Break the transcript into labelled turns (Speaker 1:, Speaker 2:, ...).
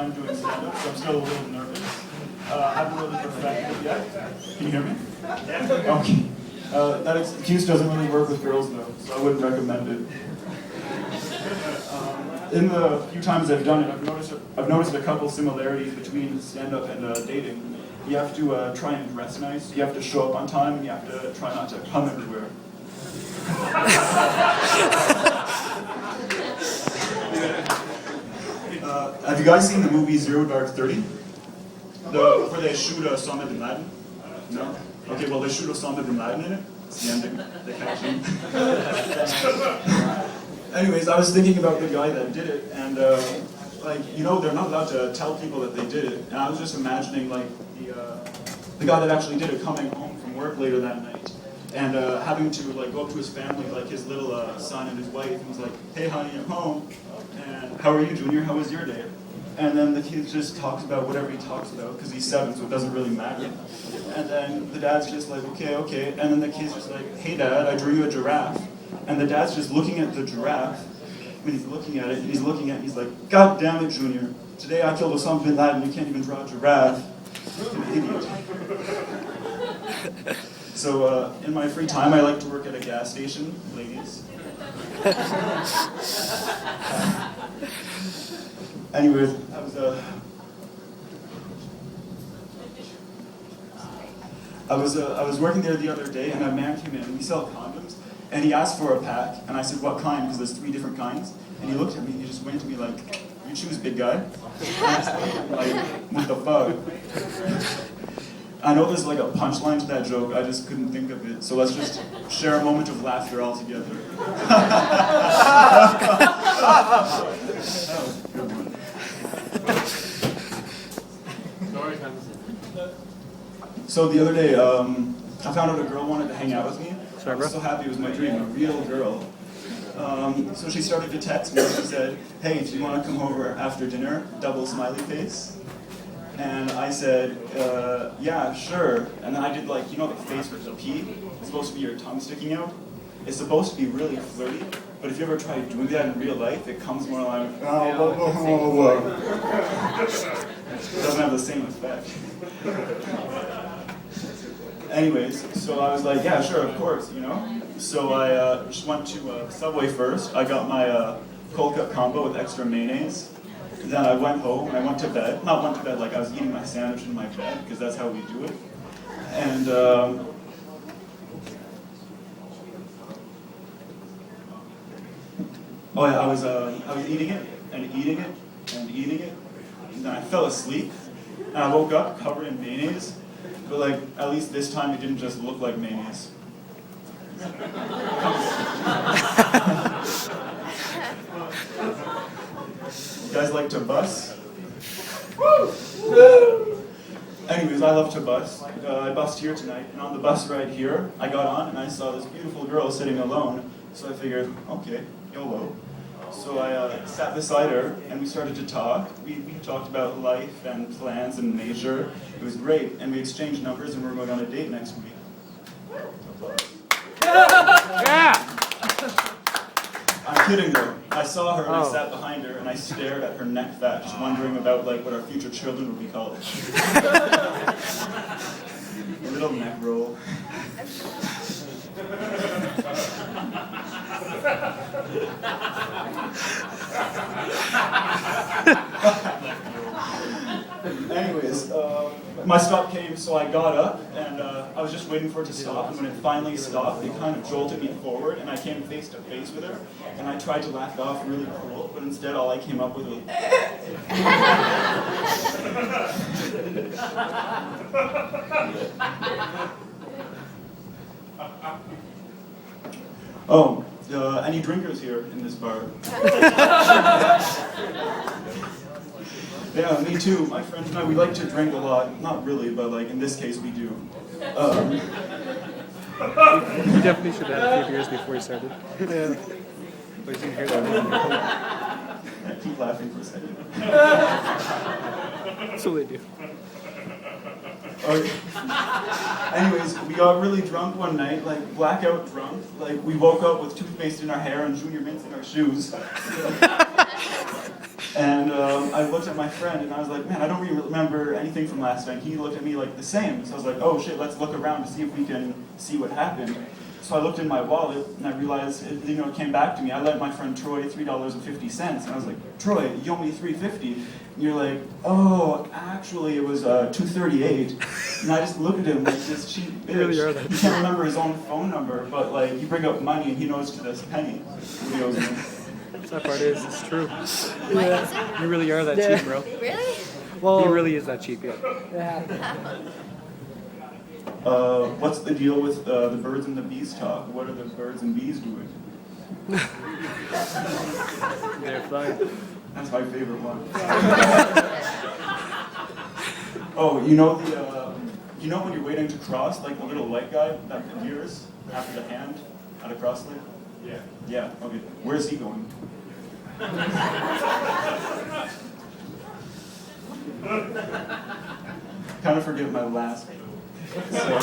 Speaker 1: time doing stand-up, so I'm still a little nervous. Haven't really perfected it yet. Can you hear me? Yeah. Okay. That excuse doesn't really work with girls though, so I wouldn't recommend it. In the few times I've done it, I've noticed a couple similarities between stand-up and dating. You have to try and dress nice, you have to show up on time, and you have to try not to come everywhere. Have you guys seen the movie Zero Dark 30? Where they shoot Osama bin Laden? No? Okay, well they shoot Osama bin Laden in it. It's the ending. They catch him. Anyways, I was thinking about the guy that did it, and like, you know, they're not allowed to tell people that they did it. And I was just imagining like the guy that actually did it coming home from work later that night, and having to like go up to his family, like his little son and his wife, and was like, "Hey honey, I'm home. And how are you, Junior? How was your day?" And then the kid just talks about whatever he talks about, because he's 7, so it doesn't really matter. And then the dad's just like, okay. And then the kid's just like, "Hey dad, I drew you a giraffe." And the dad's just looking at the giraffe. When he's looking at it, and he's looking at it, he's like, "God damn it, Junior. Today I killed Osama bin Laden, you can't even draw a giraffe. You're an idiot." So in my free time, I like to work at a gas station, ladies. Anyways, I was working there the other day, and a man came in. We sell condoms, and he asked for a pack, and I said, "What kind?" Because there's 3 different kinds. And he looked at me, and he just went to me like, "You choose, big guy." And I was like, what the fuck? I know there's like a punchline to that joke, I just couldn't think of it. So let's just share a moment of laughter all together. That was a good one. So the other day, I found out a girl wanted to hang out with me. I was so happy it was my dream, a real girl. So she started to text me and she said, "Hey, do you want to come over after dinner?" Double smiley face. And I said, "Yeah, sure." And then I did like, you know the face with the P? It's supposed to be your tongue sticking out. It's supposed to be really flirty, but if you ever try doing that in real life, it comes more like, it doesn't have the same effect. Anyways, so I was like, "Yeah, sure, of course, you know." So I just went to Subway first. I got my cold cut combo with extra mayonnaise. Then I went home and I went to bed. Not went to bed like I was eating my sandwich in my bed, because that's how we do it. And oh yeah, I was eating it and eating it and eating it, and then I fell asleep. And I woke up covered in mayonnaise, but like at least this time it didn't just look like mayonnaise. You guys like to bus? Anyways, I love to bus. I bussed here tonight, and on the bus ride here, I got on and I saw this beautiful girl sitting alone, so I figured, okay, YOLO. So I sat beside her, and we started to talk. We talked about life and plans and nature. It was great, and we exchanged numbers, and we're going on a date next week.
Speaker 2: Yeah!
Speaker 1: I'm kidding though. I saw her and I sat behind her and I stared at her neck fat, just wondering about like what our future children would be called. A little neck roll. Anyways, my stop came, so I got up, and I was just waiting for it to stop, and when it finally stopped, it kind of jolted me forward, and I came face to face with her, and I tried to laugh it off really cool, but instead all I came up with was Oh, any drinkers here in this bar? Yeah, me too. My friends and I, we like to drink a lot. Not really, but like in this case, we do.
Speaker 2: You definitely should have had a few beers before you started. Yeah. But you can hear that.
Speaker 1: Keep laughing for a second.
Speaker 2: That's what they do.
Speaker 1: Okay. Anyways, we got really drunk one night, like blackout drunk. Like we woke up with toothpaste in our hair and junior mints in our shoes. And I looked at my friend and I was like, man, I don't really remember anything from last night. He looked at me like the same. So I was like, oh shit, let's look around to see if we can see what happened. So I looked in my wallet and I realized it, it came back to me. I lent my friend Troy $3.50 and I was like, Troy, you owe me $3.50. And you're like, oh, actually it was $2.38. And I just looked at him like this cheap bitch.
Speaker 2: You really are that
Speaker 1: He can't remember his own phone number, but like you bring up money and he knows to this penny what he owes me.
Speaker 2: That part is, it's true.
Speaker 3: What is it?
Speaker 2: You really are that
Speaker 4: Yeah.
Speaker 2: cheap, bro.
Speaker 3: Really?
Speaker 4: Well,
Speaker 2: He really is that cheap, yeah.
Speaker 4: yeah.
Speaker 1: What's the deal with the birds and the bees talk? What are the birds and bees doing?
Speaker 2: They're flying.
Speaker 1: That's my favorite one. Oh, you know when you're waiting to cross, like the little white guy that appears after the hand at a cross lane? Yeah. Yeah, okay. Where's he going? Kind of forget my last. So,